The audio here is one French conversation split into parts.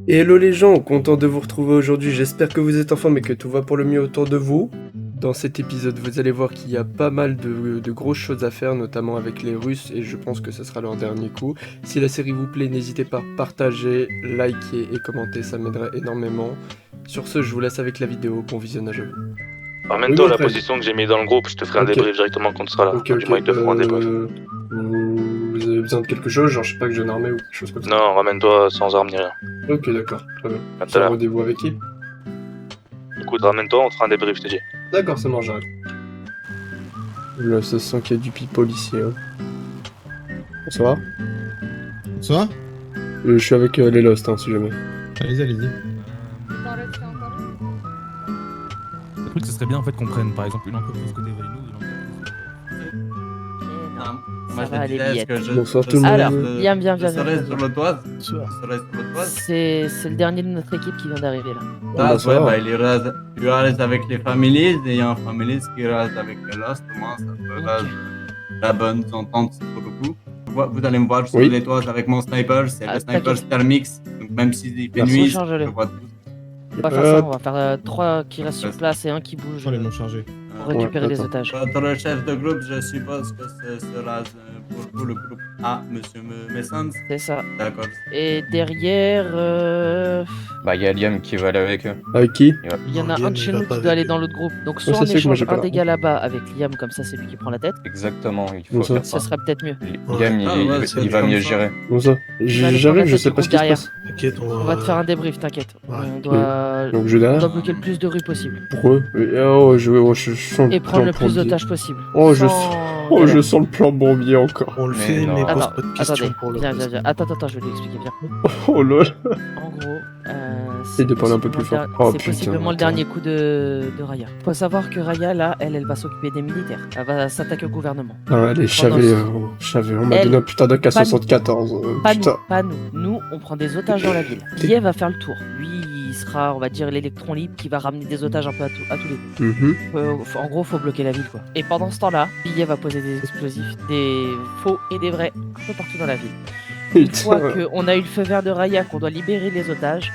Et hello les gens, content de vous retrouver aujourd'hui, j'espère que vous êtes en forme et que tout va pour le mieux autour de vous. Dans cet épisode, vous allez voir qu'il y a pas mal de grosses choses à faire, notamment avec les Russes, et je pense que ce sera leur dernier coup. Si la série vous plaît, n'hésitez pas à partager, liker et commenter, ça m'aiderait énormément. Sur ce, je vous laisse avec la vidéo, bon visionnage à vous. Ramène-toi Oui, la après. position que j'ai mis dans le groupe, je te ferai un Ok. débrief directement quand tu seras là. Ok, Dis-moi, ils te feront un débrief. Vous avez besoin de quelque chose, genre je sais pas que j'ai une armée ou quelque chose comme ça. Non, ramène-toi sans arme ni rien. Ok, d'accord, très bien. À tout C'est à un l'heure. rendez-vous avec qui? Écoute, ramène-toi, on te fera un débrief, je te dis. D'accord, ça marche, j'arrive. Là, ça sent qu'il y a du people ici. Hein. Bonsoir. Ça va? Je suis avec les Lost, hein, si jamais. Allez-y, allez-y. Le truc, ce serait bien en fait qu'on prenne par exemple une entreprise côté Valino, une entreprise. Ça va, les billettes. Bonsoir tout le monde. Alors, viens. Je serai sur le toit. C'est le dernier de notre équipe qui vient d'arriver là. Ah, Ouais, ça va. il reste avec les families et il y a un families qui reste avec les Lost. Moi, ça fera la bonne entente pour le coup. Vous allez me voir sur Oui. les toits avec mon sniper. C'est Ah, le sniper t'inquiète. Thermix. Donc même s'il fait Merci. nuit, Recharge-le. je vois tout. On va faire ça, on va faire 3 qui restent sur place et un qui bouge Oh, les non chargés. pour récupérer Ouais, les attends. otages. Votre chef de groupe, je suppose que ce sera pour tout le groupe. Ah, monsieur Messens. C'est ça. D'accord. Et derrière, Bah, il y a Liam qui va aller avec eux. Avec qui? il y en a un de chez nous qui doit aller dans l'autre groupe. Donc soit ça, on c'est que moi, échange j'ai pas un la des honte. gars là-bas avec Liam, comme ça c'est lui qui prend la tête. Exactement, il Bon, faut faire Ça ça. serait peut-être mieux. Liam, Ah, ouais, c'est il va comme mieux ça. gérer. Bon ça. aller J'arrive, prendre je la sais tête pas du ce qui se groupe passe. T'inquiète, On va te faire un débrief, t'inquiète. Ouais. On doit... Donc je on doit derrière. bloquer le plus de rues possible. Pourquoi? Je sens Et le prendre plan le plus bombier. d'otages possible. Oh, je Sans Oh, galère. je sens le plan bombier encore. On le Mais fait, non. mais pose Attends, pas de questions attendez, pour le viens. poste. Attends, je vais lui expliquer, viens. Oh là. En gros, Essaye de parler un peu plus fort. Oh, c'est putain, possiblement le attends. dernier coup de Raya. Faut savoir que Raya, là, elle va s'occuper des militaires. Elle va s'attaquer au gouvernement. Ah, allez, j'avais, on m'a Elle- donné un putain de pas K74. Pas Putain. nous, pas nous. Nous, on prend des otages dans la ville. Billet va faire le tour. Lui, il sera, on va dire, l'électron libre qui va ramener des otages un peu à tous les coups. Mhm. En gros, faut bloquer la ville, quoi. Et pendant ce temps-là, Billet va poser des explosifs, des faux et des vrais, un peu partout dans la ville. Une fois Putain. qu'on a eu le feu vert de Raya, qu'on doit libérer les otages,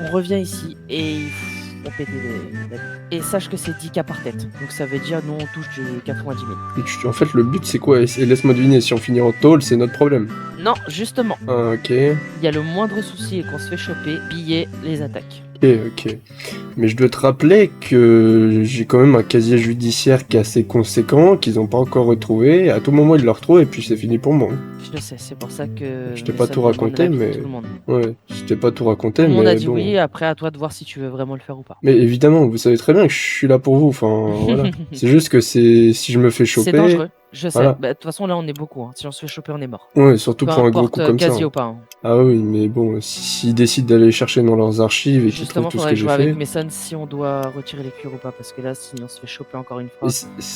on revient ici et on pète la ville. Et sache que c'est 10 cas par tête. Donc ça veut dire, nous, on touche de 90 000. En fait, le but c'est quoi? Et laisse-moi deviner, si on finit en tôle, c'est notre problème. Non, justement, Ah, ok. il y a le moindre souci et qu'on se fait choper, Billet les attaque. Ok. Mais je dois te rappeler que j'ai quand même un casier judiciaire qui est assez conséquent, qu'ils n'ont pas encore retrouvé. À tout moment, ils le retrouvent et puis c'est fini pour moi. Je sais, c'est pour ça que... Je t'ai pas ça tout me demande raconté, l'avis de mais- tout le monde. Ouais, je t'ai pas tout raconté, Tout le monde mais a dit bon. oui, après à toi de voir si tu veux vraiment le faire ou pas. Mais évidemment, vous savez très bien que je suis là pour vous. Enfin, voilà. C'est juste que si je me fais choper. C'est dangereux, je sais. Voilà. Bah, de toute façon, là, on est beaucoup. Hein. Si on se fait choper, on est mort. Ouais, surtout Peu pour un gros importe, coup comme ça. quasi ou pas. Hein. Ah oui, mais bon, s'ils décident d'aller chercher dans leurs archives et qu'ils Justement, trouvent tout ce faudrait que que je j'ai vois fait. avec Mason si on doit retirer les cuirs ou pas, parce que là, si on se fait choper encore une fois.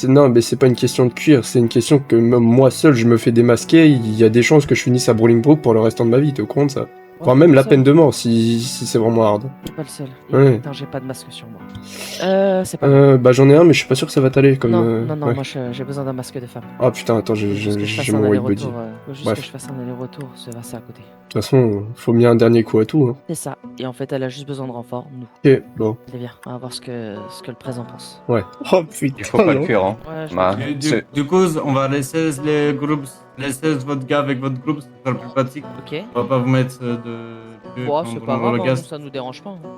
Non, mais c'est pas une question de cuir, c'est une question que même moi seul, je me fais démasquer. Il y a des chances que je finisse à Bolingbroke pour le restant de ma vie, t'es au courant de ça? Voire même la peine de mort si c'est vraiment hard. T'es pas le seul. Et Ouais. putain, j'ai pas de masque sur moi. C'est pas. Bah j'en ai un, mais je suis pas sûr que ça va t'aller. Comme, Non, ouais. moi j'ai besoin d'un masque de femme. Ah putain, attends, Faut juste que je fasse j'ai un mon white body. aller-retour. Faut juste Bref. que je fasse un aller-retour, c'est à côté. De toute façon, faut bien un dernier coup à tout. Hein. C'est ça. Et en fait, elle a juste besoin de renfort, nous. Ok, bon. C'est bien. On va voir ce que le présent pense. Ouais. Oh putain. Il faut pas le cuire, hein. Ouais, je Bah, comprends. Du coup, on va laisser les groupes, laisser votre gars avec votre groupe, ça sera plus pratique. Ok. On va pas vous mettre de. Bon, c'est pas grave, hein, ça nous dérange pas. Hein.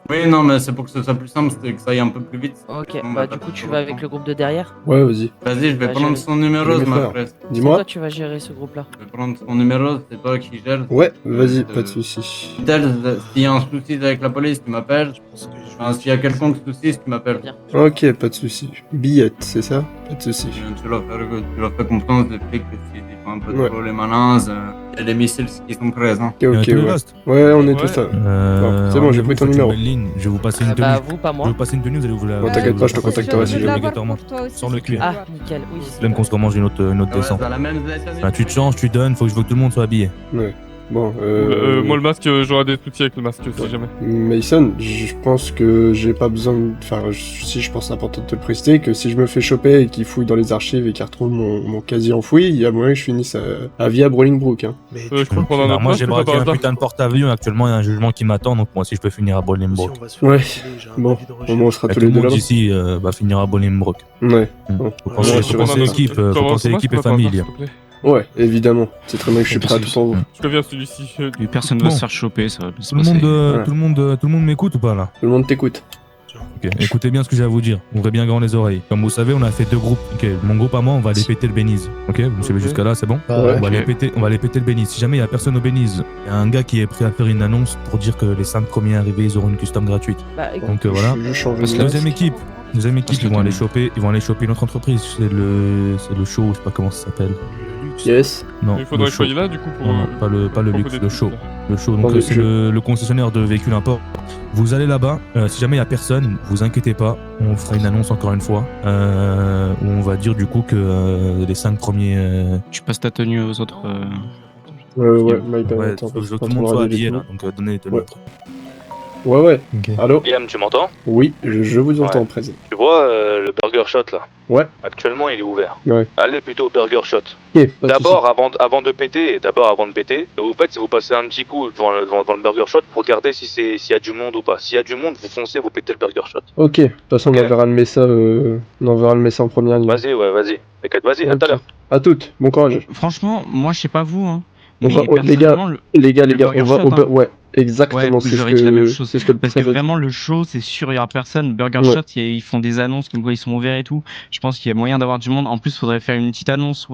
Oui, non, mais c'est pour que ce soit plus simple, c'est que ça aille un peu plus vite. Ok, On bah va du pas coup tu trop vas longtemps. avec le groupe de derrière. Ouais, vas-y. Vas-y, je vais Bah, prendre j'ai- son numéro, je vais ma faire. frère. Dis-moi. Toi tu vas gérer ce groupe là. Je vais prendre son numéro, c'est toi qui gères. Ouais, vas-y, pas de soucis. Tel, s'il y a un souci avec la police, tu m'appelles. Enfin, s'il y a quelconque souci, tu m'appelles. Bien. Ok, pas de soucis. Billette, c'est ça? Pas de soucis. Tu leur fais confiance des flics que s'ils font un peu Ouais. trop les malins, il y a des missiles qui sont présents. Ok, ok, ouais. Lost. Ouais, on est tous là. c'est bon, j'ai pris ton numéro. Je vais vous passer une tenue. Bah vous, pas Je vais moi. vous passer une tenue, vous allez vous la. Bon, t'inquiète pas, je te contacterai si jamais. jamais. Obligatoirement. Sans le cuir. Ah, nickel, oui. Même qu'on se commande une autre Ouais, descente. t'as la même tenue. Enfin, tu te changes, tu donnes, faut que tout le monde soit habillé. Ouais. Bon, Moi, le masque, j'aurai des soucis avec le masque, si jamais. Mason, je pense que j'ai pas besoin de... Enfin, si je pense que c'est important de te préciser que si je me fais choper et qu'ils fouillent dans les archives et qu'ils retrouvent mon casier enfoui, il y a moyen que je finisse à vie à Bolingbrook, hein. Mais Je peux prendre un autre Moi masque, j'ai pas braqué par un hasard. putain de porte-avions, actuellement il y a un jugement qui m'attend, donc moi aussi je peux finir à Bolingbrook. si on va se faire Ouais, filer, j'ai un bon, avis de au recherche. moins on sera Et tous tout les le deux monde là-bas. ici va finir à Bolingbrook. Ouais, Faut Ouais, penser je faut penser pense- l'équipe, faut penser l'équipe et famille. ouais, évidemment. C'est très bien que je suis prêt à tout pour vous. Je préviens celui-ci. Et personne ne Bon. va se faire choper, ça va bien se Tout le passer. monde, Ouais. tout le monde m'écoute ou pas là? Tout le monde t'écoute. Ok, écoutez bien ce que j'ai à vous dire. Ouvrez bien grand les oreilles. Comme vous savez, on a fait 2 groupes. Ok, mon groupe à moi, on va aller péter le Bénize. Ok, vous me suivez Ok. jusqu'à là, c'est bon? Ouais. On va aller péter le Bénize. Si jamais il y a personne au Bénize, il y a un gars qui est prêt à faire une annonce pour dire que les 5 premiers arrivés, ils auront une custom gratuite. Bah, écoute, Donc voilà. Je change Parce de que masque. Deuxième équipe, Parce que ils vont aller choper une autre entreprise. C'est le show, je sais pas comment ça s'appelle. Yes. Non, Il faudrait le que show. je sois là, du coup, pour. Non, pas le pour luxe, coder le tout show. ça. Le show, donc Attendez, c'est je- le concessionnaire de véhicules import. Vous allez là-bas, si jamais il y a personne, vous inquiétez pas, on fera une annonce encore une fois, où on va dire du coup que les 5 premiers... Tu passes ta tenue aux autres. Ouais, my bad, ouais, attends, faut que je tout peux le monde pas soit regarder habillé les là, donc donnez de Ouais. l'autre. Ouais. Ok. Allô? Liam, tu m'entends? Oui, je vous entends, Ouais. présent. Tu vois le Burger Shot là? Ouais. Actuellement, il est ouvert. Ouais. Allez plutôt au Burger Shot. Ok, pas de D'abord, avant de péter, vous faites, c'est vous passez un petit coup devant le Burger Shot pour regarder s'il y a du monde ou pas. S'il y a du monde, vous foncez, vous pétez le Burger Shot. soucis. Ok, de toute façon, Ok. on enverra le messa en première ligne. Vas-y, vas-y. Vas-y, à tout à Ok. l'heure. À toutes, bon courage. Franchement, moi je sais pas vous, hein. On Mais va- oh, les gars, personnellement, Les gars, Le on Burger va Shot, hein. ouais, exactement, c'est ce j'aurais dit la même que chose. c'est ce que le Parce que préfet- vraiment, le show, c'est sûr, il y aura personne. Burger Ouais. Shot, ils font des annonces comme quoi ils sont ouverts et tout. Je pense qu'il y a moyen d'avoir du monde. En plus, il faudrait faire une petite annonce.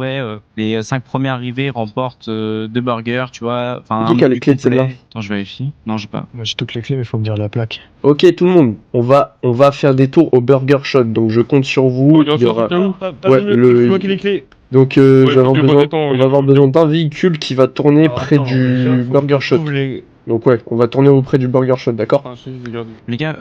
Les 5 premiers arrivés remportent 2 burgers, tu vois. Enfin, Qui un a les menu clés de complet. celle-là? Attends, je vérifie. Non, j'ai pas. Moi j'ai toutes les clés, mais faut me dire la plaque. Ok, tout le monde, on va faire des tours au Burger Shot, donc je compte sur vous. Il y aura... Ouais, les clés. Donc Ouais, je vais avoir parce que besoin, bon, attends, on va avoir besoin d'un véhicule qui va tourner près du Burger Shot. Donc ouais, on va tourner auprès du Burger Shot, d'accord? Ah, je regarde. Les gars,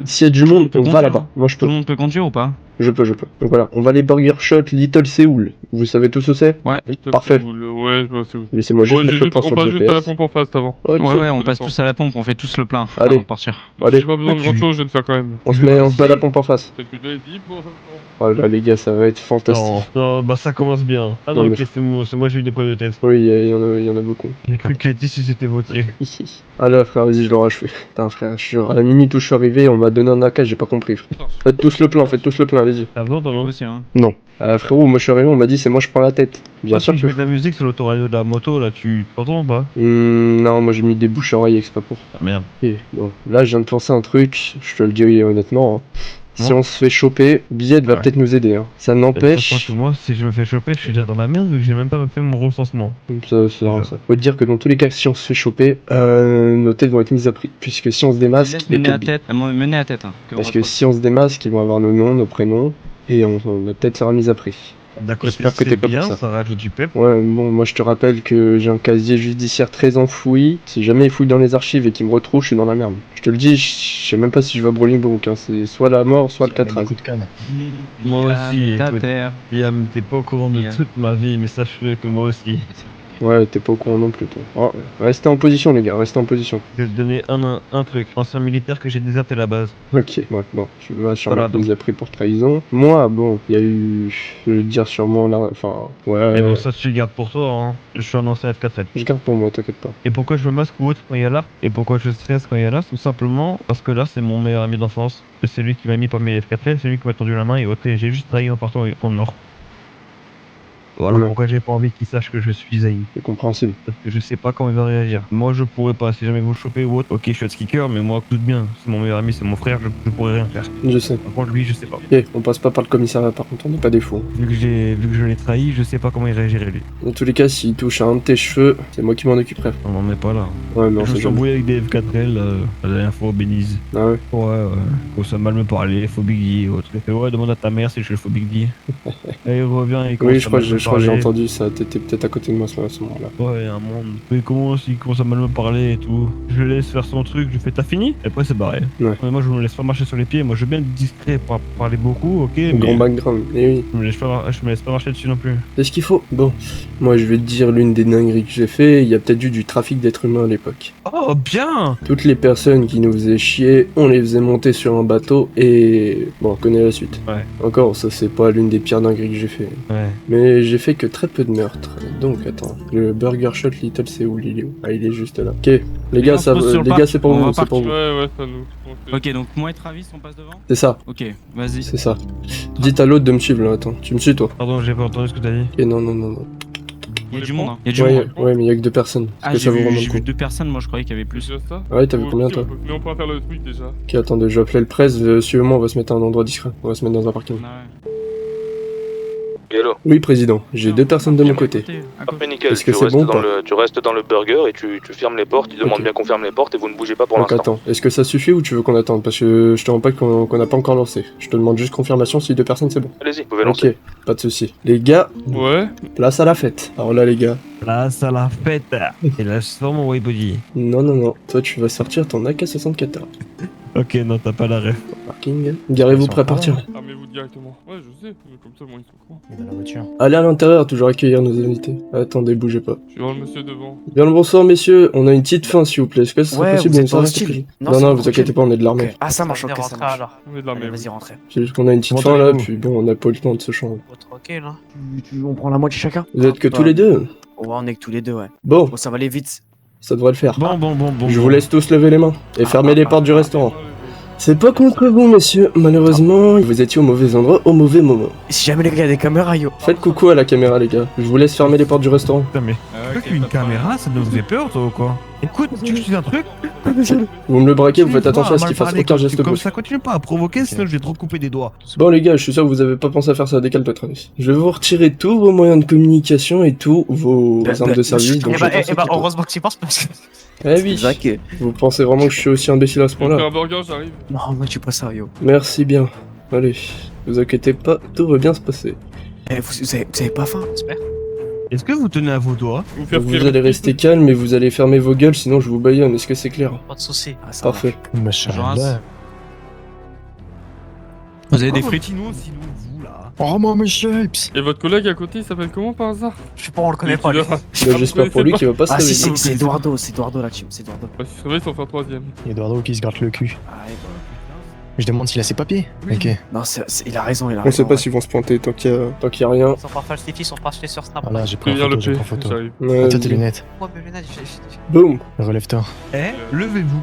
S'il y a du Tout le monde, monde peut on va conduire, là-bas. hein. Moi je tout peux, le monde peut conduire ou pas? je peux. Donc voilà, on va aller Burger Shot Little Séoul. Vous savez tous où c'est? Ouais. Parfait. Ouais, je vois, c'est où. Laissez-moi juste Ouais, mettre le plan on sur passe le juste à la GPS. pompe en face avant. Ok. Ouais, on passe D'accord. tous à la pompe, on fait tous le plein Allez. avant de partir. Allez, J'ai pas besoin de grand chose, je vais le faire quand même. on se met à la pompe en face. C'est ce que je l'avais dit pour. Oh là les gars, ça va être fantastique. Non, bah ça commence bien. Ah Non, non, mais- ok, c'est moi j'ai eu des problèmes de test. Oui, il y en a beaucoup. J'ai cru que Letty c'était voté. Ah là frère, vas-y, je l'aurai achevé. Putain frère, je suis à la minute où je suis arrivé, on m'a donné un AK, j'ai pas compris. Frère. Faites tous le plein, allez-y. T'as besoin, Moi non? aussi, hein. Frérot, moi je suis arrivé, on m'a dit c'est moi je prends la tête. Bien sûr tu que... mets de la musique sur l'autoradio de la moto, là, tu t'entends ou pas? Non, moi j'ai mis des bouches à oreille exprès pour. Ah merde. Ok, bon, là je viens de penser un truc, je te le dis honnêtement. Hein. Si Bon. on se fait choper, Billette va Ouais. peut-être nous aider. Hein. Ça Parce n'empêche... que moi, si je me fais choper, je suis déjà dans la merde vu que j'ai même pas fait mon recensement. Ça. Faut te dire que dans tous les cas, si on se fait choper, nos têtes vont être mises à prix. Puisque si on se démasque... Menez à tête. Menez à tête. Hein, Parce que si on se démasque, ils vont avoir nos noms, nos prénoms, et on va peut-être sera mise à prix. D'accord, J'espère que t'es pas bien, pour ça. ça rajoute du pep. Ouais, bon, moi je te rappelle que j'ai un casier judiciaire très enfoui. Si jamais ils fouillent dans les archives et qu'ils me retrouvent, je suis dans la merde. Je te le dis, je sais même pas si je vais à Bolingbrook. Hein. C'est soit la mort, soit le Catraz. Moi aussi, Ta écoute. terre. Liam, t'es pas au courant de Liam. toute ma vie, mais sache-le que moi aussi. Ouais, t'es pas au courant non plus, toi. Oh, restez en position, les gars, restez en position. Je vais te donner un truc. Ancien militaire que j'ai déserté la base. Ok, ouais, bon, je vais sur Voilà, la mise à prix pour trahison. Moi, bon, il y a eu, je veux dire, sûrement là, enfin, ouais. Mais bon, ça, tu le gardes pour toi, hein. Je suis un ancien F4L. Je garde pour moi, t'inquiète pas. Et pourquoi je me masque ou autre quand il y a là? Et pourquoi je stresse quand il y a là? Tout simplement parce que là, c'est mon meilleur ami d'enfance. C'est lui qui m'a mis parmi les F4L, c'est lui qui m'a tendu la main et autre. Et j'ai juste trahi en partant au nord. Voilà Ouais. pourquoi j'ai pas envie qu'il sache que je suis Zayn. C'est compréhensible. Parce que je sais pas comment il va réagir. Moi, je pourrais pas. Si jamais vous le chopez ou autre, ok, je suis skicker, mais moi, tout bien. C'est mon meilleur ami, c'est mon frère, je pourrais rien faire. Je sais. Par contre, lui, je sais pas. Ok, on passe pas par le commissariat, par contre, on n'est pas des fous. Vu que je l'ai trahi, je sais pas comment il réagirait lui. Dans tous les cas, s'il touche à un de tes cheveux, c'est moi qui m'en occuperai. On n'en est pas là. Ouais, mais on je me sait suis jamais. embrouillé avec des F4L la dernière fois au Belize. Ah ouais. Ouais. Faut ça mal me parler, faut Big D et autres. Il fait ouais, demande à ta mère si je suis le faux Big D. Et il revient et Oui, je crois que je crois que j'ai parler. entendu ça, t'étais peut-être à côté de moi à ce moment-là. Ouais, un monde. Mais il commence à mal me parler et tout. Je le laisse faire son truc, je fais t'as fini et après c'est barré. Ouais. Mais moi je me laisse pas marcher sur les pieds, moi je veux bien être discret pour parler beaucoup, ok, mais Grand background, mais oui. je me laisse pas marcher dessus non plus. C'est ce qu'il faut. Bon, moi je vais te dire l'une des dingueries que j'ai fait, il y a peut-être eu du trafic d'êtres humains à l'époque. Oh bien. Toutes les personnes qui nous faisaient chier, on les faisait monter sur un bateau et... Bon, on connaît la suite. Ouais. Encore, ça c'est pas l'une des pires dingueries que j'ai fait. Ouais. Mais j'ai fait que très peu de meurtres. Donc attends, le Burger Shot Little c'est où, il est où? Ah, il est juste là. Ok, les gars, on se pose sur le les parc. gars c'est pour On vous, va c'est pour vous. Ouais, ça nous. Ok, donc moi et Travis, on passe devant. C'est ça, Ok, vas-y. c'est ça. Dites à l'autre de me suivre là, attends. Tu me suis toi? Pardon, j'ai pas entendu ce que t'as dit. Ok, non, non, non, non. Il y a du monde, hein. Il y a du Ouais, monde. ouais, mais il y a que 2 personnes. Est-ce Ah, que j'ai ça vaut vraiment vu le coup? 2 personnes, moi je croyais qu'il y avait plus. Déjà ça Ouais, t'as vu Ou combien, aussi, toi? Mais on peut faire le truc déjà. Ok, attendez, je vais appeler le presse, suivez-moi, on va se mettre à un endroit discret. On va se mettre dans un parking. Ah ouais. Hello. Oui, président, j'ai 2 personnes de mon côté. Parfait, nickel. Est-ce que Tu c'est restes bon ou dans pas? tu restes dans le burger et tu fermes les portes. Il demande Ok. bien qu'on ferme les portes et vous ne bougez pas pour Donc l'instant. attends, est-ce que ça suffit ou tu veux qu'on attende? Parce que je te rends pas qu'on n'a pas encore lancé. Je te demande juste confirmation si 2 personnes c'est bon. Allez-y, vous pouvez lancer. Ok, pas de souci. Les gars, Ouais. place à la fête. Alors là les gars, Place à la fête. Et là, je sors mon Waybody. non non non, toi tu vas sortir ton AK-64. Ok, non, t'as pas la ref. Parking. Garez-vous prêts à partir. Armez-vous directement. Ouais, je sais. Comme ça, moi, ils sont courants. Il est dans la voiture. Allez à l'intérieur, toujours accueillir nos invités. Attendez, bougez pas. Je vais voir le monsieur devant. Bien le bonsoir messieurs, on a une petite fin s'il vous plaît. Est-ce que ce serait Ouais, possible vous de êtes pas nous hostile. arrêter? Non, Non c'est non, pas vous tranquille. inquiétez pas, on est de l'armée. Ok. Ah, ça marche, ok, ça marche. On est de l'armée. Allez, oui. vas-y, rentrez. C'est juste qu'on a une petite Comment fin là, allez-vous puis bon, on a pas eu le temps de se changer. Tranquille, hein. On prend la moitié chacun. Vous êtes que Bah, tous les deux? Ouais, on est que tous les deux, ouais. Bon, Bon, ça va aller vite. ça devrait le faire. Bon. Je vous laisse tous lever les mains et fermer les portes du restaurant. C'est pas contre vous, messieurs. Malheureusement, vous étiez au mauvais endroit au mauvais moment. Si jamais les gars, il y a des caméras, yo. Faites coucou à la caméra, les gars. Je vous laisse fermer les portes du restaurant. Putain, mais toi qui as une caméra, ça nous faisait peur, toi, ou quoi? Écoute, tu veux que je te dise un truc? Vous me le braquez, vous faites attention à ce qu'il fasse aucun geste Comme brusque. ça, continue pas à provoquer, sinon je vais te recouper des doigts. Bon, les gars, je suis sûr que vous avez pas pensé à faire ça. Décale-toi, Travis. Je vais vous retirer tous vos moyens de communication et tous vos armes de service. Donc j'attends ce qu'il faut. heureusement que tu y penses parce que. Eh oui. Zach. Vous pensez vraiment que je suis aussi imbécile à ce On fait point-là? un burger, j'arrive. Non, moi, tu pas ça, yo. Merci bien. Allez, vous inquiétez pas, tout va bien se passer. Eh, vous avez pas faim, j'espère. Est-ce que vous tenez à vos doigts? Vous faire Vous frire. allez rester calme et vous allez fermer vos gueules, sinon je vous baïonne. Est-ce que c'est clair? Pas de soucis. Ah, ça Parfait. Jonas. Vous avez des frites? Sinon, vous, là. Oh, moi, monsieur. Et votre collègue à côté, il s'appelle comment par hasard? Je sais pas, on le connaît pas, lui. Bah, Bah, j'espère pour lui qu'il va pas se Ah, si, réveiller. c'est Eduardo la team, c'est Eduardo. Bah, si se réveille, sans faire troisième. Eduardo qui se gratte le cul. Ah, ouais, bah. Je demande s'il a ses papiers. Ok. Non, il a raison, il a On raison. sait pas s'ils vont se pointer tant qu'il y a rien. Ils sont pas falsifiés, ils sont pas achetés sur Snap. Voilà, j'ai pris Préviens une le photo, j'ai P. pris une photo. J'arrive. Ouais, Toi, tes lunettes. Ouais, mais lunettes, boum. Relève-toi. Levez-vous.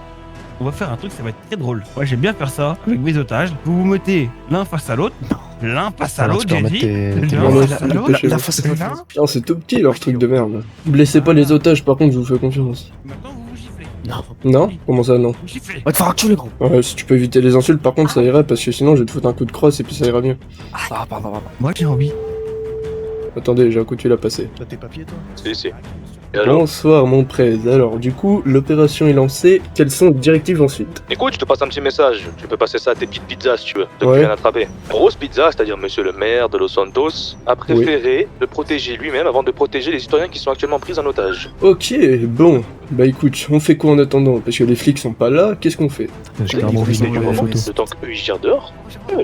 On va faire un truc, ça va être très drôle. Moi, j'aime bien faire ça avec mes otages. Vous vous mettez l'un face à l'autre. L'un face à Alors, l'autre, tu peux j'ai remettre dit. tes L'un Ouais, face à la- l'autre. La face à l'autre. L'un. Putain, c'est tout petit leur truc de merde. Blessez pas les otages, par contre, je vous fais confiance. Maintenant, vous vous giflez. Non. Non? Comment ça, non? Vous giflez. Va te faire enculer, gros. Ouais, si tu peux éviter les insultes, par contre, ça irait, parce que sinon, je vais te foutre un coup de crosse et puis ça ira mieux. Ah, pardon. Moi, j'ai envie. Attendez, j'ai un coup de fil à passer. T'as tes papiers, toi? Si. Et alors Bonsoir, mon prêtre. Alors, du coup, l'opération est lancée. Quelles sont les directives ensuite? Écoute, je te passe un petit message. Tu peux passer ça à tes petites pizzas si tu veux. T'as Ouais. rien attraper. Grosse pizza, c'est-à-dire monsieur le maire de Los Santos, a préféré le protéger lui-même avant de protéger les citoyens qui sont actuellement pris en otage. Ok, bon. Bah écoute, on fait quoi en attendant? Parce que les flics sont pas là, qu'est-ce qu'on fait? J'ai un bon Ils vidéo sont pour la du moment, photo. le temps qu'eux ils gèrent dehors.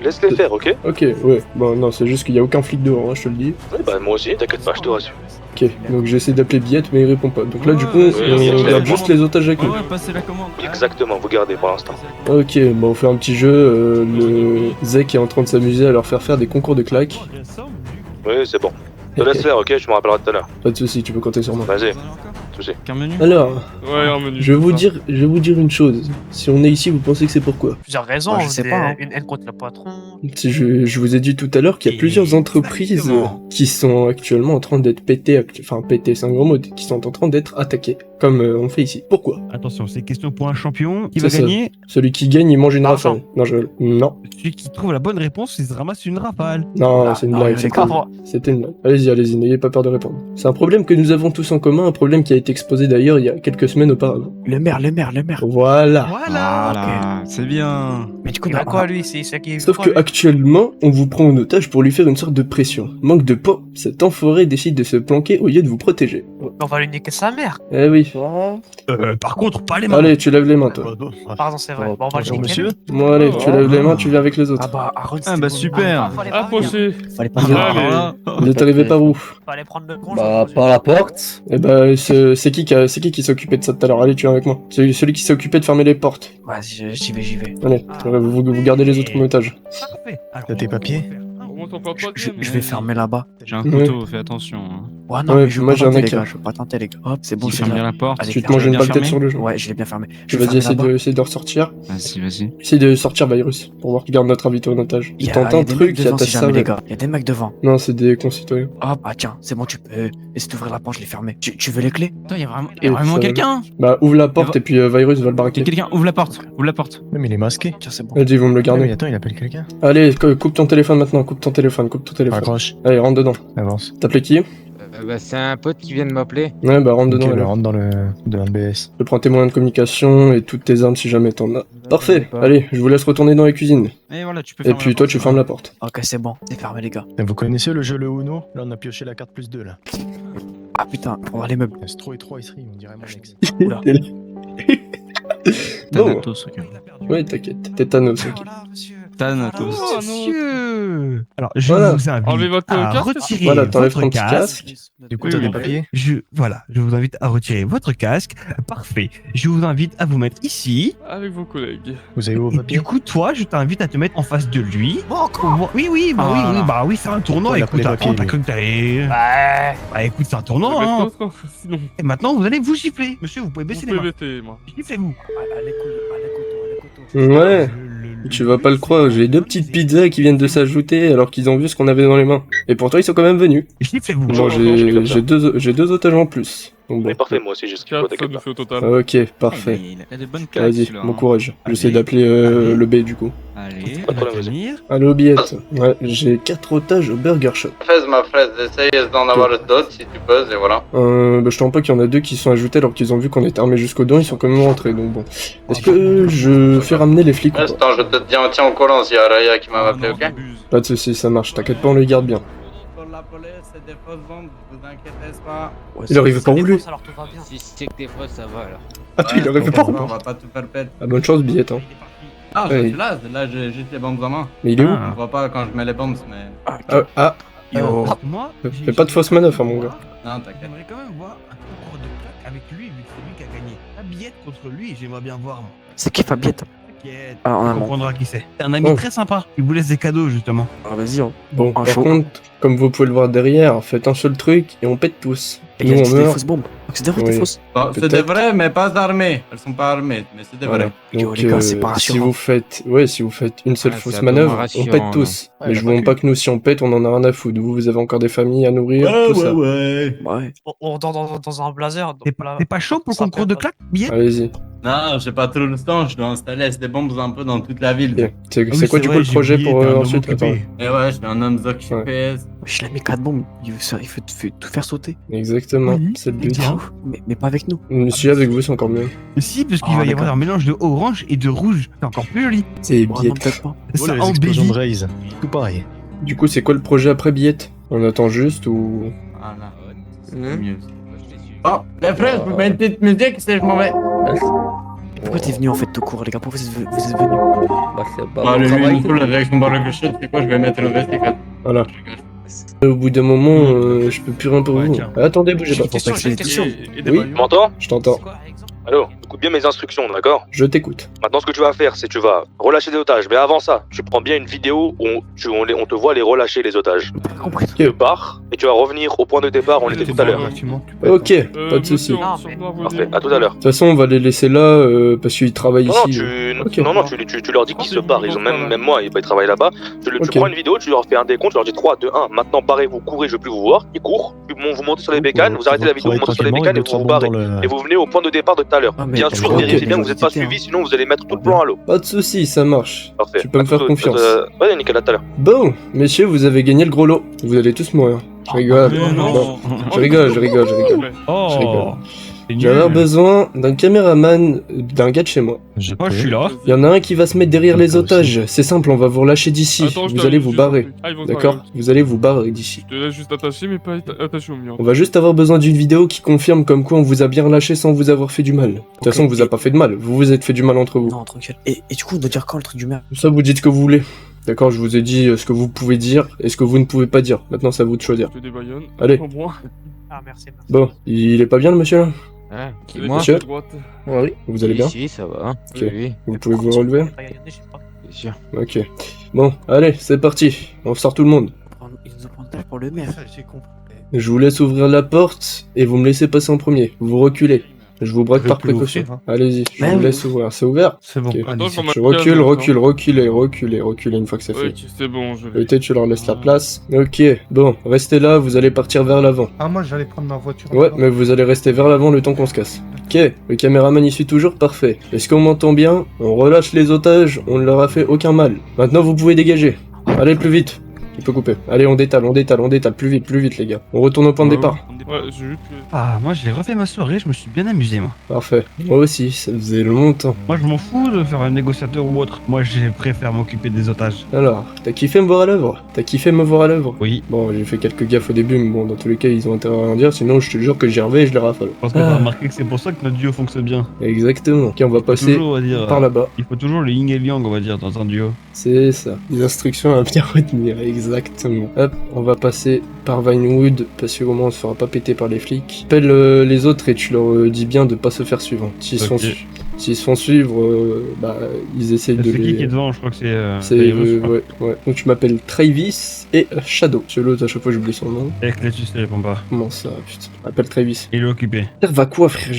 Laisse-les faire, ok? Ok, ouais. Bon, non, c'est juste qu'il y a aucun flic dehors, hein, je te le dis. Ouais, bah moi aussi, t'inquiète pas, je te rassure. Ok, donc j'essaie d'appeler Billette, mais il répond pas. Donc là, du coup, Ouais, on garde juste les otages avec Ouais, nous. ouais, passez la commande. Exactement, vous gardez pour l'instant. Ok, bon, on fait un petit jeu. Le Zek est en train de s'amuser à leur faire des concours de claques. Oui, c'est bon. Te laisse faire, ok? Je me rappellerai tout à l'heure. Pas de soucis, tu peux compter sur moi. Vas-y, souci. Qu'un menu? Alors, Ouais, un menu. je vais vous dire une chose. Si on est ici, vous pensez que c'est pourquoi? Plusieurs raisons. Moi, je sais pas, hein. Une haine contre le patron. Si je vous ai dit tout à l'heure qu'il y a plusieurs entreprises Exactement. qui sont actuellement en train d'être pétées, enfin pétées, c'est un grand mot, qui sont en train d'être attaquées. comme on fait ici. Pourquoi? Attention, c'est question pour un champion. Qui C'est va ça. gagner? Celui qui gagne, il mange une Argent. rafale. Non, je... Non, Celui qui trouve la bonne réponse, il se ramasse une rafale. non, c'est une non, blague. les C'était gars. c'était une blague. Allez-y, n'ayez pas peur de répondre. C'est un problème que nous avons tous en commun, un problème qui a été exposé d'ailleurs il y a quelques semaines auparavant. Le maire. Voilà. Voilà, c'est bien. Mais du coup, il a quoi lui? C'est ça qui est. Sauf quoi, que lui actuellement, on vous prend en otage pour lui faire une sorte de pression. Manque de peau, cet enfoiré décide de se planquer au lieu de vous protéger. On va lui niquer sa mère. Eh oui. Par contre, pas les mains. Allez, tu lèves les mains, toi. Pardon, c'est vrai. Bon, on va le Bonjour, niquer. monsieur. Bon, allez, tu lèves les mains, tu viens avec les autres. Ah bah, Aaron, Ah bah super. Approchez. Fallait pas Allez. faire. Vous êtes arrivé par où? Fallait prendre le con. Bah, par la porte. Eh ben, c'est qui s'est occupé de ça tout à l'heure? Allez, tu viens avec moi. C'est celui qui s'est occupé de fermer les portes. Vas-y, j'y vais. Allez, vous gardez les autres en otage. Parfait. Alors, T'as tes on va papiers faire un. On monte en plein troisième. Je vais fermer là-bas. J'ai un Ouais. couteau, fais attention. Hein. Ouais, non, Ouais, mais je veux moi, pas j'ai un tenter, les écart. gars. Je veux pas tenter, les gars. Hop, c'est bon, Tu c'est fermes bien bien. la porte. Allez, Tu te ferme, manges une bien balle tête fermé. sur le genou. Ouais, je l'ai bien fermé. Je vais Vas-y, fermer là-bas. essaye de ressortir. Vas-y. Essaye de sortir, Virus, pour voir qui garde notre invité en otage. Il y Tente a un des truc, mecs il y a devant ta si jamais, les cervelle. gars. Il y a des mecs devant. Non, c'est des concitoyens. Hop, ah tiens, c'est bon, tu peux. Essaye d'ouvrir la porte, je l'ai fermée. Tu veux les clés? Attends, il y a vraiment, Et ça quelqu'un. Bah, ouvre la porte et puis Virus va le braquer. Quelqu'un, ouvre la porte. Ouvre la porte. Ouais, mais il est masqué. Tiens, c'est bon. Vas-y, ils vont me le Ah, mais garder. attends, il appelle quelqu'un. Allez, coupe ton téléphone maintenant, coupe ton téléphone. Raccroche, Allez, rentre dedans. avance. T'appelais qui? Bah, c'est un pote qui vient de m'appeler. Ouais, bah rentre Ok, dedans. bah, alors. rentre dans le BS. Je prends tes moyens de communication et toutes tes armes si jamais t'en as. Parfait. Allez, je vous laisse retourner dans la cuisine. Et voilà, tu peux Et fermer puis la toi, porte, tu ça fermes va. la porte. Ok, c'est bon. C'est fermé, les gars. Vous connaissez le jeu le Uno? Là, on a pioché la carte +2 là. Ah putain, on va voir les meubles. C'est trop étroit ici, on dirait mon ex. Oula. Bon, Thanatos, ok. ouais, t'inquiète. Tétanos, ok. Thanatos. Oh, non. Monsieur. Alors, je Voilà. vous invite Enlevez votre à casque. retirer Voilà, t'enlèves votre ton petit casque. casque. Du coup, Oui, t'as oui. des papiers? Je vous invite à retirer votre casque. Parfait. Je vous invite à vous mettre ici. Avec vos collègues. Vous avez vos papiers? Du coup, toi, je t'invite à te mettre en face de lui. Oui, oui, c'est un tournoi. Il a Écoute, pas les attends, papiers, t'as lui. cru que t'allais. Ouais. Bah, écoute, c'est un Je tournoi. vais Hein. mettre l'autre, sinon. Et maintenant, vous allez vous gifler. Monsieur, vous pouvez Vous baisser les pouvez mains. bêter, moi. Giflez-vous. Allez, couteau. Ouais. Tu vas pas le croire, j'ai 2 petites pizzas qui viennent de s'ajouter alors qu'ils ont vu ce qu'on avait dans les mains. Et pourtant, ils sont quand même venus. Giflez-vous. Bon, j'ai deux otages en plus. Donc bon. Mais parfait, moi aussi j'ai ce qu'il faut, 4, ça t'inquiète nous pas. fait au total. Ok, parfait. Il a des bonnes claques. Vas-y, celui-là, bon hein. courage. J'essaie Allez. d'appeler Allez. le B du coup. Allez, Pas de on va problème, vas-y. tenir. Allô, Billette. Ouais, j'ai 4 otages au Burger Shot. Ma fraise, essaye d'en avoir d'autres si tu peux, et voilà. Bah, je te rends pas qu'il y en a 2 qui sont ajoutés alors qu'ils ont vu qu'on était armés jusqu'aux dents, ils sont quand même rentrés, donc bon. Est-ce que je fais ramener les flics ou pas? Attends, je te tiens au courant s'il y a Raya qui m'a appelé, Ah, ok? non, t'abuses. Pas de soucis, ça marche, t'inquiète pas, on les garde bien. Pour la police, c'est des fausses bombes, vous inquiétez pas. Il arrive pas où lui? Alors tout va bien. Si c'est que des fois, ça va alors. Ah, tu il arrive pas où? On va pas tout faire pète. Ah, bonne chance, Billette, hein. Ah, je Ouais. suis là j'ai juste les bombes en main. Mais il est où? Je vois pas quand je mets les bombes, mais. Ah, Moi, fais pas de fausse manœuvre, hein, mon gars. Non, t'inquiète. J'aimerais quand même voir un concours de claques avec lui, vu que c'est lui qui a gagné. La billette contre lui, j'aimerais bien voir. moi. C'est qui Fabiette? T'inquiète, Ah, on a tu bon. comprendras qui c'est. C'est un ami Oh. très sympa. Il vous laisse des cadeaux, justement. Ah, vas-y, hein. Bon, Un par chaud. contre, comme vous pouvez le voir derrière, faites un seul truc et on pète tous. Et Nous, il y a on des meurt. fausses bombes. Donc c'est des vraies, des Oui. fausses. Bon, c'est Peut-être. des vrais, mais pas armées. Elles sont pas armées, mais c'est des Voilà. vrais. Yo, Donc, les gars, c'est pas si rassurant. vous faites, ouais, si vous faites une seule Ah, fausse c'est un peu moins manœuvre, on rassurant, pète non. tous. Ouais, Mais il je a vous pas montre pas que nous, si on pète, on en a rien à foutre. Vous avez encore des familles à nourrir, tout ça. ouais. Ouais. On dort dans un blazer. T'es pas chaud pour le concours de claques, billette? Allez-y. Non, j'ai pas trop le temps, je dois installer des bombes un peu dans toute la ville. Ok. C'est Ah oui, c'est quoi du coup vrai, le j'ai projet oublié, pour t'es un homme ensuite? occupé. Attends. Et ouais, je suis un homme occupé. Je l'ai mis 4 bombes. Il fait tout faire sauter. Exactement, Oui, c'est le but. bien. Mais pas avec nous. Si avec vous, c'est encore mieux. Si, parce qu'il Ah, va y d'accord. avoir un mélange de orange et de rouge. C'est encore plus joli. C'est Bon, non, Billette. peut-être pas. Oh, Ça les en explosions de baby. Raze. Tout pareil. Du coup, c'est quoi le projet après Billette? On attend juste ou... Voilà, c'est Mmh. mieux. Oh, les frères, vous mettez une petite musique, c'est je m'en vais. Pourquoi t'es venu en fait tout court, les gars? Pourquoi vous êtes venus? Bah, c'est pas Bah, mon lui, travail. il me fout la direction par le gauche, c'est quoi, je vais mettre le veste. Voilà. Au bout d'un moment, je peux plus rien pour Ouais, vous. tiens. Attendez, bougez J'ai pas. une question, j'ai une question. Oui. Tu m'entends? Je t'entends. Allô? Écoute bien mes instructions, d'accord? Je t'écoute. Maintenant, ce que tu vas faire, c'est que tu vas relâcher des otages. Mais avant ça, tu prends bien une vidéo où on te voit les relâcher, les otages. J'ai pas compris. Tu pars et tu vas revenir au point de départ où on était tout à l'heure. Ok, pas de soucis. Monsieur, Non, on mais- s'en va, Parfait, venez. à tout à l'heure. De toute façon, on va les laisser là parce qu'ils travaillent Non, ici. non, Ok. Non, tu leur dis qu'ils se barrent. Même moi, ils travaillent là-bas. Tu Ok. prends une vidéo, tu leur fais un décompte, tu leur dis 3, 2, 1. Maintenant, pareil, vous courez, je veux plus vous voir. Ils courent. Vous montez sur les bécanes, vous arrêtez la vidéo, vous montez sur les bécanes et vous vous barrez. Et vous venez au point de départ de tout à l'heure. Ah, mais Bien t'as sûr, bien vérifiez fait, bien que les vous n'êtes pas activités, suivi, sinon vous allez mettre tout le plan à l'eau. Pas de soucis, ça marche. Parfait. Tu peux me faire confiance. Ouais, nickel, à tout à l'heure. Bon, messieurs, vous avez gagné le gros lot. Vous allez tous mourir. Je rigole. Bon, je rigole. Je rigole. Oh, c'est J'avais nul. besoin d'un caméraman, d'un gars de chez moi. Moi, je suis là. Il y en a un qui va se mettre derrière les otages. C'est simple, on va vous relâcher d'ici. Attends, je Vous t'arrive allez vous juste barrer. après. Ah, ils vont D'accord? t'arriver. Vous allez vous barrer d'ici. Je te laisse juste attaché, mais pas attaché au mur. On va juste avoir besoin d'une vidéo qui confirme comme quoi on vous a bien relâché sans vous avoir fait du mal. De toute façon, on vous a pas fait de mal. Vous vous êtes fait du mal entre vous. Non, tranquille. Et du coup, on doit dire quand le truc du maire? Ça, vous dites ce que vous voulez. D'accord, je vous ai dit ce que vous pouvez dire et ce que vous ne pouvez pas dire. Maintenant, c'est à vous de choisir. Je te débaillonne. Allez. Au moins. Ah, merci. Bon, il est pas bien le monsieur là? Hein, qui, Elle est moi? à Monsieur droite. Oui. Vous allez bien? Si, ça va. Ok. Oui. Vous pouvez vous relever? Bien sûr. Ok. Bon, allez, c'est parti. On sort tout le monde. Ils nous ont pris pour le maire. J'ai compris. Je vous laisse ouvrir la porte et vous me laissez passer en premier. Vous reculez. Je vous braque Je par peux précaution. l'ouvrir, hein. Allez-y, je Mais vous oui. laisse ouvrir. C'est ouvert? C'est bon. Ok. Attends, je Je remarque bien, recule une fois que c'est fait. Ok, c'est bon, je l'ai. Peut-être tu leur laisses la place. Ok, bon, restez là, vous allez partir vers l'avant. Ah, moi, j'allais prendre ma voiture. Ouais, mais vous allez rester vers l'avant le temps qu'on se casse. Ok, le caméraman y suit toujours, parfait. Est-ce qu'on m'entend bien? On relâche les otages, on ne leur a fait aucun mal. Maintenant vous pouvez dégager. Allez plus vite. Il peut couper. Allez, on détale, plus vite les gars. On retourne au point de départ. Ouais, j'ai vu que. Ah, moi, j'ai refait ma soirée, je me suis bien amusé, moi. Parfait. Moi aussi, ça faisait longtemps. Moi, je m'en fous de faire un négociateur ou autre. Moi, je préfère m'occuper des otages. Alors, t'as kiffé me voir à l'œuvre? Oui. Bon, j'ai fait quelques gaffes au début, mais bon, dans tous les cas, ils ont intérêt à rien dire, sinon je te jure que j'y reviens et je les rafale. Parce que t'as remarqué que c'est pour ça que notre duo fonctionne bien. Exactement. Ok, on va passer Toujours, on va dire, par là-bas. il faut toujours le yin et le yang, on va dire, dans un duo. C'est ça. Les instructions à bien retenir, exactement. Hop, on va passer par Vinewood, parce qu'au moins on se fera pas péter par les flics. Appelle les autres et tu leur dis bien de pas se faire suivre. S'ils Ok. s'ils se font suivre, bah, ils essayent de C'est qui les... est devant? Je crois que c'est. C'est... Dairus, je crois. ouais. Donc tu m'appelles Travis et Shadow. C'est l'autre, à chaque fois j'oublie son nom. Avec les il répond pas. Comment ça, putain. Appelle Travis. Il est occupé. Frère, va quoi, frère?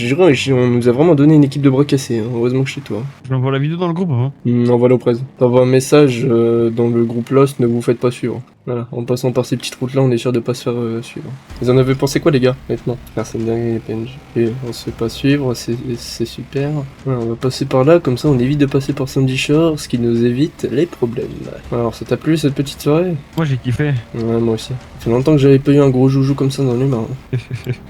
On nous a vraiment donné une équipe de bras cassés, hein. Heureusement que chez toi. Je l'envoie la vidéo dans le groupe, hein. Envoie-le au presse. T'envoies un message dans le groupe Lost, ne vous faites pas suivre. Voilà, en passant par ces petites routes-là, on est sûr de pas se faire suivre. Vous en avez pensé quoi, les gars, honnêtement? Personne derrière les PNJ. Et on se fait pas suivre, c'est super. Voilà, on va passer par là, comme ça on évite de passer par Sandy Shore, ce qui nous évite les problèmes. Alors, ça t'a plu cette petite soirée? Moi, j'ai kiffé. Ouais, moi aussi. Ça fait longtemps que j'avais pas eu un gros joujou comme ça dans les mains.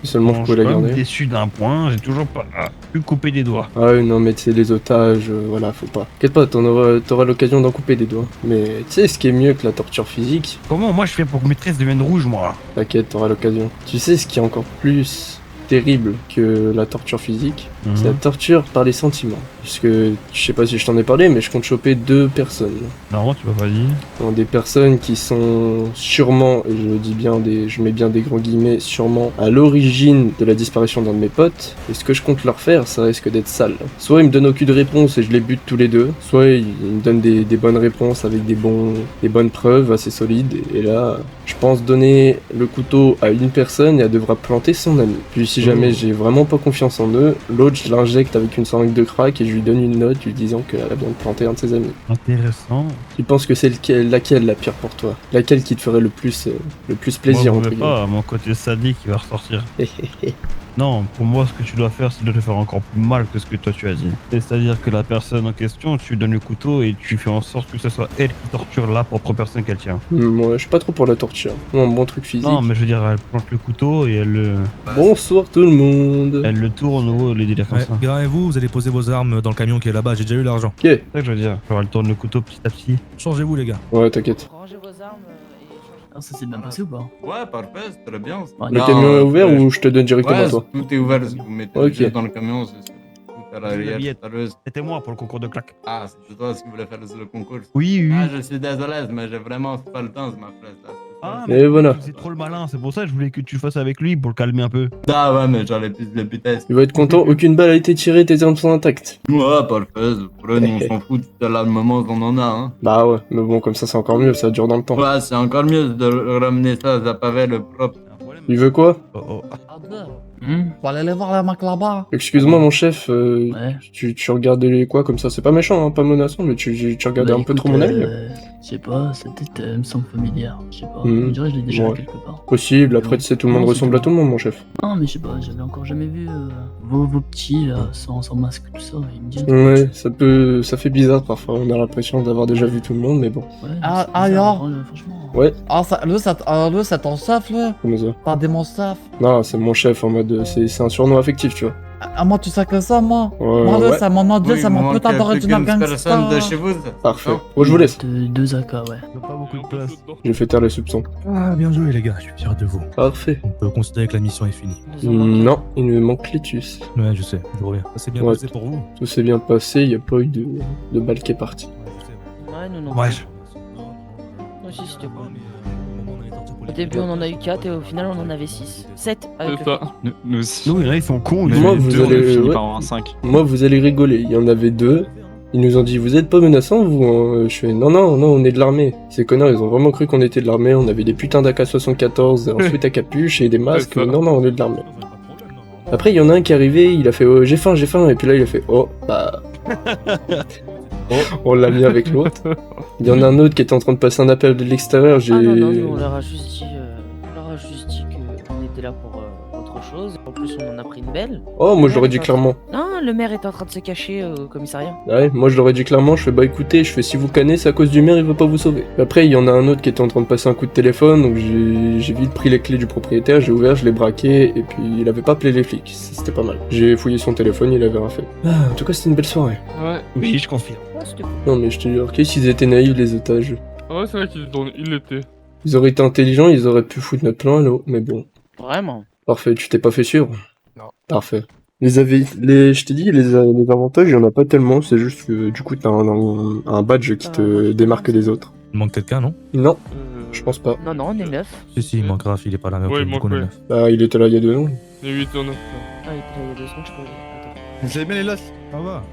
Seulement je Bon, pouvais suis la quand même garder. déçu d'un point, j'ai toujours pas pu couper des doigts. Ah ouais, non, mais tu sais, les otages, voilà, faut pas. T'inquiète pas, t'auras l'occasion d'en couper des doigts. Mais tu sais, ce qui est mieux que la torture physique, Comment moi je fais pour que mes tresses deviennent rouges, moi? t'inquiète, t'auras l'occasion. Tu sais, ce qui est encore plus terrible que la torture physique, c'est la torture par les sentiments. Puisque, je sais pas si je t'en ai parlé, mais je compte choper 2 personnes. Non, tu m'as pas dit. Donc, des personnes qui sont sûrement, et je mets bien des gros guillemets, sûrement à l'origine de la disparition d'un de mes potes. Et ce que je compte leur faire, ça risque d'être sale. Soit ils me donnent aucune réponse et je les bute tous les deux, soit ils me donnent des bonnes réponses avec des bonnes preuves assez solides. Et là, je pense donner le couteau à une personne et elle devra planter son ami. Puis si jamais j'ai vraiment pas confiance en eux, l'autre je l'injecte avec une seringue de crack et je lui donne une note lui disant qu'elle a bien planté un de ses amis. Intéressant. Tu penses que c'est laquelle la pire pour toi? Laquelle qui te ferait le plus plaisir, moi, entre je veux pas, mon côté sadique qui va ressortir. guillemets? Non, pour moi, ce que tu dois faire, c'est de le faire encore plus mal que ce que toi tu as dit. C'est-à-dire que la personne en question, tu lui donnes le couteau et tu fais en sorte que ce soit elle qui torture la propre personne qu'elle tient. Moi, je suis pas trop pour la torture. Moi, un bon truc physique. Non, mais je veux dire, elle plante le couteau et elle le. Bonsoir tout le monde. Elle le tourne ou les délires comme Ouais, ça. garez-vous, vous allez poser vos armes dans le camion qui est là-bas, j'ai déjà eu l'argent. Ok. C'est ça que je veux dire. Genre, elle tourne le couteau petit à petit. Changez-vous les gars. Ouais, t'inquiète. Rangez vos armes Ah, ça s'est bien passé ou pas? Ouais, parfait, c'est très bien. Le camion est ouvert ou je te donne directement ouais, à toi? tout est ouvert, si vous mettez Ok. juste dans le camion, c'est tout à l'arrière. C'était moi pour le concours de claques. Ah, c'est toi qui voulais faire le concours. Oui, oui. Ah, je suis désolé, mais j'ai vraiment pas le temps, c'est ma place. Là. Ah, Et voilà. C'est trop le malin, c'est pour ça que je voulais que tu fasses avec lui pour le calmer un peu. Ah ouais, mais j'aurais plus de vitesse. Tu vas être content, aucune balle a été tirée, tes armes sont intactes. Ouais, parfait, pour eux, on s'en fout, c'est là le moment qu'on en a, hein. Bah ouais, mais bon, comme ça c'est encore mieux, ça dure dans le temps. Ouais, c'est encore mieux de ramener ça à Pavel le propre. Il veut quoi? On va aller les voir la marque là-bas. Excuse-moi mon chef, Ouais. tu regardais les quoi comme ça? C'est pas méchant, hein, pas menaçant, mais tu regardais un peu trop mon ami. Je sais pas, sa tête me semble familière. Je sais pas, Mhm. on dirait que je l'ai déjà vu Ouais. quelque part. Possible, après tu sais, tout le monde Non, c'est ressemble à tout le monde, mon chef. Non, mais je sais pas, j'avais encore jamais vu vos petits là, sans masque, tout ça. Il me dit. Ouais, ça fait bizarre parfois, on a l'impression d'avoir déjà vu tout le monde, mais bon. Ah, franchement. Ouais. Ah, lui, ça t'en saffe, là? Comment ça? Pas des mon staff. Non, c'est mon chef en mode, c'est un surnom affectif, tu vois. Ah, moi, tu sais que ça, moi? Ouais, Moi, là, ouais. ça m'en dit, Oui, ça il m'en manque peut plus d'original qu'une personne de gangsta. chez vous. Parfait. Bon, je vous laisse. Deux AK, ouais. Pas beaucoup de place. J'ai fait taire les soupçons. Ah, bien joué les gars, je suis fier de vous. Parfait. On peut considérer que la mission est finie. Non, il me manque Clétus. Ouais, je sais, je reviens. Ça s'est bien Ouais, passé pour vous? Tout s'est bien passé, y a pas eu de balle qui est partie. Ouais, nous non. Ouais. plus. Moi aussi, c'était cool. Au début, on en a eu 4 et au final, on en avait 6. 7 avec C'est le ça. Nous aussi. Nous, là, ils sont cons. Mais Moi, les vous deux, on a allez- fini ouais. par avoir un 5. Moi, vous allez rigoler. Il y en avait 2. Ils nous ont dit, vous êtes pas menaçants, vous? Je fais, non, on est de l'armée. Ces connards, ils ont vraiment cru qu'on était de l'armée. On avait des putains d'AK-74, ensuite à capuche et des masques. C'est ça. Non, on est de l'armée. Après, il y en a un qui est arrivé, il a fait, oh, j'ai faim. Et puis là, il a fait, oh, bah. Oh, on l'a mis avec l'autre. Il y en a un autre qui était en train de passer un appel de l'extérieur. J'ai. Ah non, nous, on leur a juste dit, qu'on était là pour autre chose. En plus, on en a pris une belle. Oh, moi, Le je l'aurais maire dit était en clairement. Non, le maire était en train de se cacher au commissariat. Ouais, moi je l'aurais dit clairement, je fais bah écoutez, je fais si vous cannez, c'est à cause du maire, il veut pas vous sauver. Après, il y en a un autre qui était en train de passer un coup de téléphone, donc j'ai vite pris les clés du propriétaire, j'ai ouvert, je l'ai braqué, et puis il avait pas appelé les flics, c'était pas mal. J'ai fouillé son téléphone, il avait rien fait. Ah, en tout cas, c'était une belle soirée. Ouais. Oui, je confirme. Ouais, c'était cool. Non mais je te jure, qu'est-ce qu'ils étaient naïfs les otages. Ouais, c'est vrai qu'il l'était. Ils auraient été intelligents, ils auraient pu foutre notre plan à l'eau, mais bon. Vraiment. Parfait, tu t'es pas fait sûr? Non. Parfait. Je t'ai dit, les avantages, il y en a pas tellement, c'est juste que du coup t'as un badge qui te démarque des autres. Il manque quelqu'un, non? Non, je pense pas. Non, on est 9. Si, il manque Raph, il est pas là, mais Ouais, ok, il du coup, on est manque, 9. Bah, il était là il y a 2 ans. Les 8 en 9. Ah, il était là il y a 2 secondes, je peux. Attends. Vous avez bien les losses? Ça va?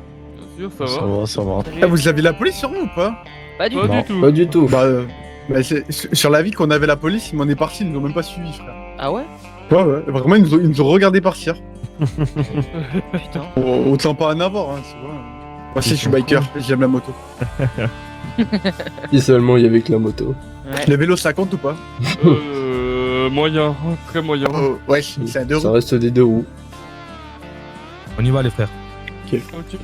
Bien sûr, ça va. Ça va. Salut. Ah, vous avez la police sur vous ou pas? Pas du Pas tout. du tout. Pas du tout. Bah, sur la vie qu'on avait la police, ils m'en est parti, ils nous ont même pas suivi, frère. Ah ouais? Ouais, vraiment, ils nous ont regardé partir. Putain. Autant pas en avoir, hein, tu vois. Moi aussi, je suis biker, j'aime la moto. Si seulement il y avait que la moto. Ouais. Le vélo, ça compte ou pas? Moyen, très moyen. Oh, ouais, c'est un 2 Ça roues. reste des 2 roues. On y va, les frères. Ok. Ok.